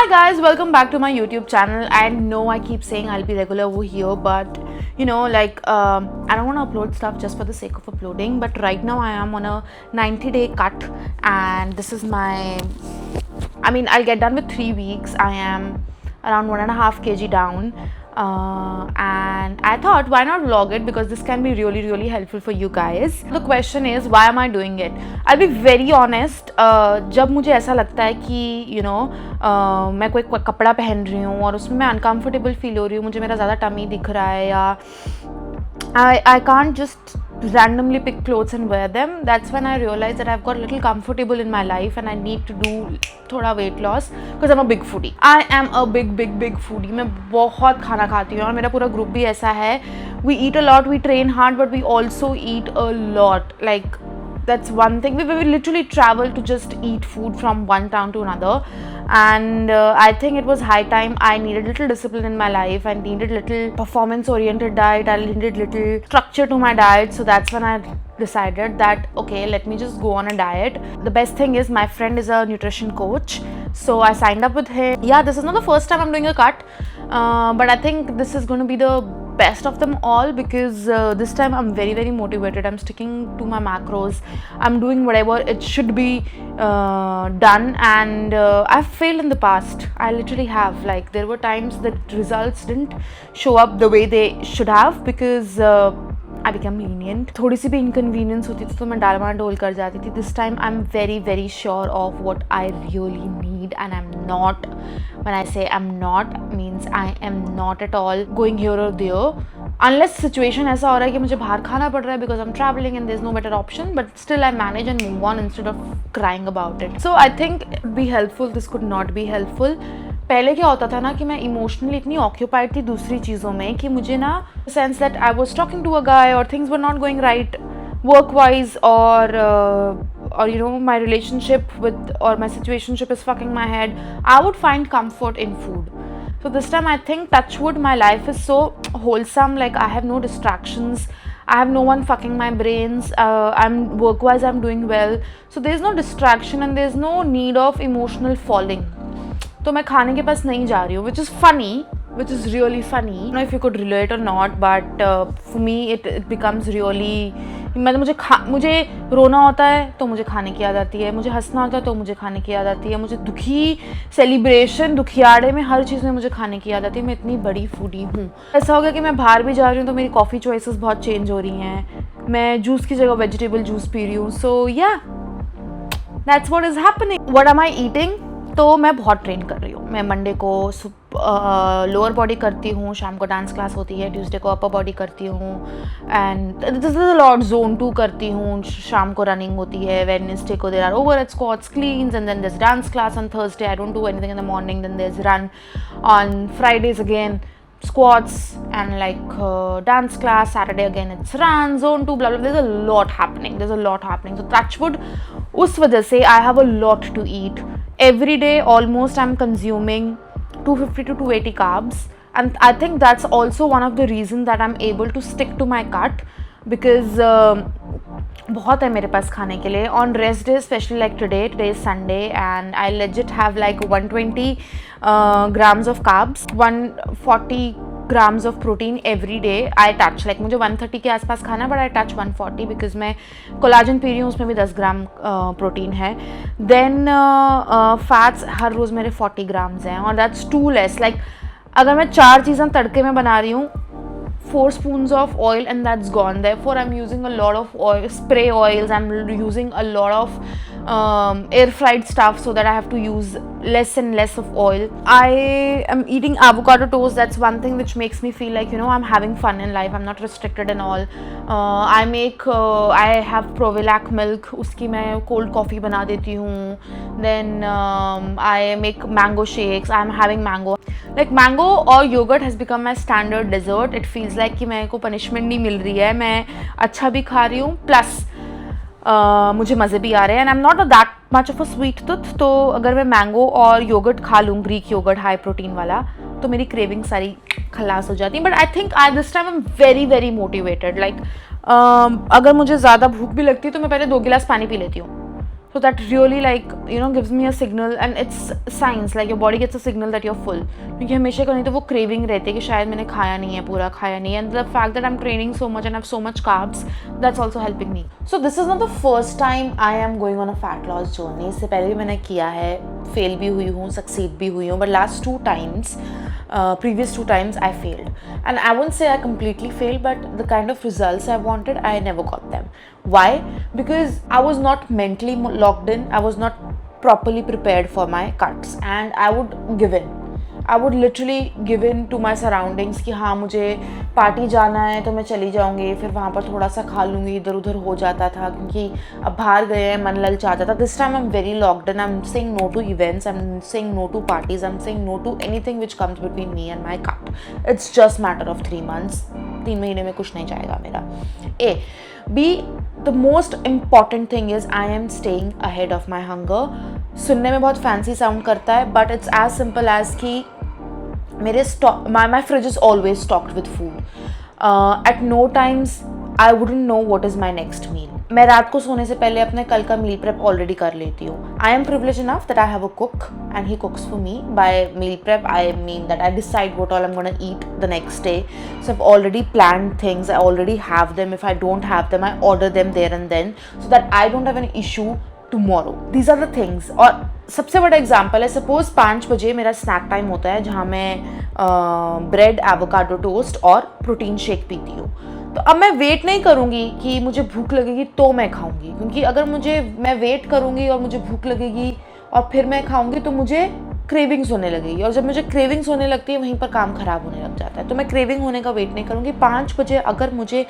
Hi guys, welcome back to my YouTube channel. I know I keep saying I'll be regular over here, but I don't want to upload stuff just for the sake of uploading. But right now I am on a 90-day cut, and this is I'll get done with 3 weeks. I am around 1.5 kg down. And I thought, why not vlog it, because this can be really helpful for you guys. The question is, why am I doing it? I'll be very honest. जब मुझे ऐसा लगता है कि मैं कोई कपड़ा पहन रही हूँ और उसमें मैं अनकम्फर्टेबल फील हो रही हूँ, मुझे मेरा ज़्यादा टमी दिख रहा है, या I can't just randomly pick clothes and wear them. That's when I realized that I've got a little comfortable in my life and I need to do थोड़ा weight loss because I'm a big foodie. I am a big foodie. मैं बहुत खाना खाती हूँ और मेरा पूरा group भी ऐसा है. We eat a lot, we train hard, but we also eat a lot. Like, that's one thing. We literally travel to just eat food from one town to another, and I think it was high time I needed little discipline in my life. I needed little performance oriented diet. I needed little structure to my diet. So that's when I decided that, okay, let me just go on a diet. The best thing is my friend is a nutrition coach, so I signed up with him. Yeah, this is not the first time I'm doing a cut, but I think this is going to be the best of them all, because this time I'm very motivated. I'm sticking to my macros. I'm doing whatever it should be done, and I've failed in the past. I literally have. Like, there were times that results didn't show up the way they should have because I became lenient. थोड़ी सी भी inconvenience होती थी तो मैं डालमाडोल कर जाती थी. This time I'm very sure of what I really need, and I'm not. When I say I'm not, means I am not at all going here or there, unless situation ऐसा हो रहा है कि मुझे बाहर खाना पड़ रहा है because I'm traveling and there's no better option, but still I manage and move on instead of crying about it. So I think it would be helpful. This could not be helpful. पहले क्या होता था ना कि मैं emotionally इतनी occupied थी दूसरी चीज़ों में कि मुझे ना sense that I was talking to a guy और things were not going right work wise, or my relationship with, or my situationship is fucking my head, I would find comfort in food. So this time I think, touch wood, my life is so wholesome. Like, I have no distractions, I have no one fucking my brains. I'm work wise, I'm doing well, so there's no distraction and there's no need of emotional falling. तो मैं खाने के पास नहीं जा रही हूँ, which is really funny. I don't know if you could relate or not, but for me it becomes really, मुझे रोना होता है तो मुझे खाने की याद आती है, मुझे हंसना होता है तो मुझे खाने की याद आती है, मुझे दुखी, सेलिब्रेशन, दुखियाड़े में, हर चीज़ में मुझे खाने की याद आती है. मैं इतनी बड़ी फूडी हूँ. ऐसा हो गया कि मैं बाहर भी जा रही हूँ तो मेरी कॉफ़ी चॉइसेस बहुत चेंज हो रही हैं. मैं जूस की जगह वेजिटेबल जूस पी रही हूँ. सो या, that's what is happening. What am I eating? तो मैं बहुत ट्रेन कर रही हूँ. मैं मंडे को लोअर बॉडी करती हूँ, शाम को डांस क्लास होती है, ट्यूसडे को अपर बॉडी करती हूँ, and this is a lot. Zone 2 करती हूँ, शाम को रनिंग होती है. वेडनेसडे को there are overhead squats, cleans, and then there is dance class on Thursday. I don't do anything in the morning. Then there is run on Fridays again, squats and dance class. Saturday again it's run, zone 2, blah blah. There's a lot happening. So touch wood, उस वजह से I have a lot to eat. Every day almost I'm consuming 250 to 280 carbs, and I think that's also one of the reasons that I'm able to stick to my cut, because बहुत है मेरे पास खाने के लिए. On rest days, especially like today is Sunday, and I legit have like 120 grams of carbs, 140 grams of protein every day. I touch, like, मुझे 130 के आसपास खाना, but I touch 140 because मैं कोलाजन पी रही हूँ, उसमें भी 10 ग्राम प्रोटीन है. Then फैट्स हर रोज़ मेरे 40 ग्राम्स हैं, और that's too less. Like, अगर मैं 4 चीज़ें तड़के में बना रही हूँ, 4 spoons of oil and that's gone. Therefore I'm using a lot of oil, spray oils. I'm using a lot of air fried stuff, so that I have to use less and less of oil. I am eating avocado toast. That's one thing which makes me feel like, I'm having fun in life. I'm not restricted and all. I have Provilac milk, उसकी मैं cold coffee बना देती हूँ. Then I make mango shakes. I'm having mango. Like, mango or yogurt has become my standard dessert. It feels like कि मेरे को punishment नहीं मिल रही है, मैं अच्छा भी खा रही हूँ, plus मुझे मज़े भी आ रहे हैं. And I am not that much of a sweet tooth, तो अगर मैं मैंगो और योगर्ट खा लूँ, ग्रीक योगर्ट हाई प्रोटीन वाला, तो मेरी क्रेविंग सारी खलास हो जाती है. But I think this time I am very motivated. Like, अगर मुझे ज़्यादा भूख भी लगती है तो मैं पहले 2 गिलास पानी पी लेती हूँ, So that really like gives me a signal, and it's science, like your body gets a signal that you're full. क्योंकि हमेशा कहीं तो वो craving रहती है कि शायद मैंने खाया नहीं है, पूरा खाया नहीं है, and the fact that I'm training so much and I have so much carbs, that's also helping me. So this is not the first time I am going on a fat loss journey. इससे पहले भी मैंने किया है, fail भी हुई हूँ, succeed भी हुई हूँ, but last 2 times, previous 2 times I failed, and I won't say I completely failed, but the kind of results I wanted, I never got them. Why? Because I was not mentally locked in, I was not properly prepared for my cuts, and I would give in. I would literally give in to my surroundings कि हाँ मुझे party जाना है तो मैं चली जाऊँगी, फिर वहाँ पर थोड़ा सा खा लूँगी, इधर उधर हो जाता था क्योंकि अब बाहर गए हैं, मन ललचाता था. This time I'm very locked in. I'm saying no to events, I'm saying no to parties, I'm saying no to anything which comes between me and my cut. It's just matter of 3 months. 3 महीने में कुछ नहीं जाएगा मेरा. A. B. The most important thing is I am staying ahead of my hunger. सुनने में बहुत fancy sound करता है, but it's as simple as कि मेरे my fridge is always stocked with food. At no times I wouldn't know what is my next meal. मैं रात को सोने से पहले अपने कल का मील प्रेप ऑलरेडी कर लेती हूँ. I am privilege enough that I have a cook and he cooks for me. By meal prep I mean that I decide what all I'm going to eat the next day. So I've already planned things, I already have them. If I don't have them, I order them there and then, so that I don't have an issue tomorrow. These are the things. और सबसे बड़ा example है, suppose 5 बजे मेरा snack time होता है जहाँ मैं ब्रेड, एवोकाडो टोस्ट और प्रोटीन शेक पीती हूँ. तो अब मैं वेट नहीं करूँगी कि मुझे भूख लगेगी तो मैं खाऊँगी, क्योंकि अगर मैं वेट करूँगी और मुझे भूख लगेगी और फिर मैं खाऊँगी तो मुझे क्रेविंग्स होने लगेगी, और जब मुझे क्रेविंग्स होने लगती है वहीं पर काम ख़राब होने लग जाता है. तो मैं क्रेविंग होने का वेट नहीं करूँगी. 5 बजे अगर मुझे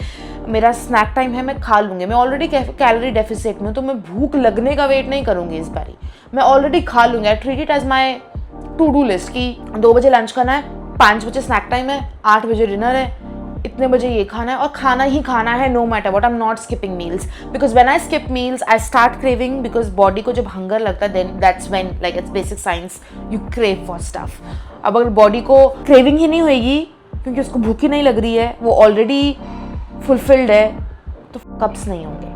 मेरा स्नैक टाइम है, मैं खा लूँगी. मैं ऑलरेडी कैलोरी डेफिसिट में हूँ, तो मैं भूख लगने का वेट नहीं करूँगी इस बारी. मैं ऑलरेडी खा लूँगी. I treat it as my to do list कि 2 बजे लंच करना है, 5 बजे स्नैक टाइम है, 8 बजे डिनर है, इतने बजे ये खाना है, और खाना ही खाना है no matter what. I am not skipping meals, because when I skip meals I start craving, because body को जब हंगर लगता है then that's when, like it's basic science, you crave for stuff. अब अगर बॉडी को craving ही नहीं होएगी क्योंकि उसको भूख ही नहीं लग रही है, वो ऑलरेडी फुलफिल्ड है, तो कब्स नहीं होंगे.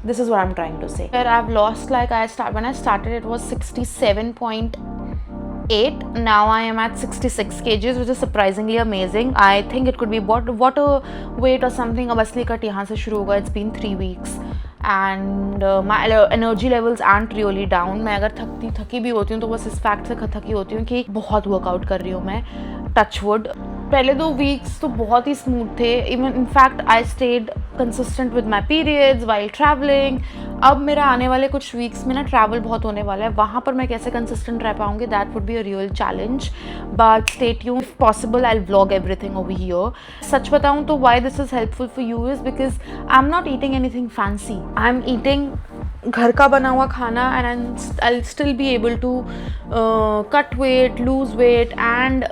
This is what I'm trying to say. Where I've lost, like when I started it was 67.8. Now I am at 66 kgs, which is surprisingly amazing. I think it could be water weight or something. अब असली cut यहाँ से शुरू होगा. It's been 3 weeks and my energy levels aren't really down. मैं अगर थकी भी होती हूँ तो बस इस फैक्ट से थकी होती हूँ कि बहुत वर्कआउट कर रही हूँ मैं. Touch wood. पहले 2 वीक्स तो बहुत ही स्मूथ थे. Even in fact I stayed consistent with my periods while travelling. अब मेरा आने वाले कुछ वीक्स में ना ट्रैवल बहुत होने वाला है, वहाँ पर मैं कैसे कंसिस्टेंट रह पाऊँगी, that would be a real challenge. But stay tuned, if possible I will vlog everything over here. सच बताऊँ तो why this is helpful for you is because I am not eating anything fancy. I am eating घर का बना हुआ खाना, and I will still be able to cut weight, lose weight, and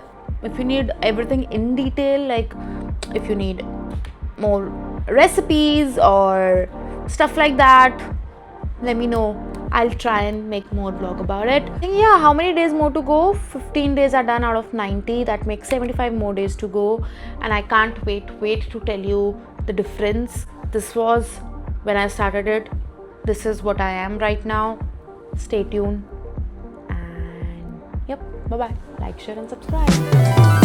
if you need everything in detail, like if you need more recipes or stuff like that, let me know. I'll try and make more vlog about it. Yeah, how many days more to go? 15 days are done out of 90. That makes 75 more days to go, and I can't wait to tell you the difference. This was when I started it. This is what I am right now. Stay tuned, and yep, bye bye. Like, share and subscribe.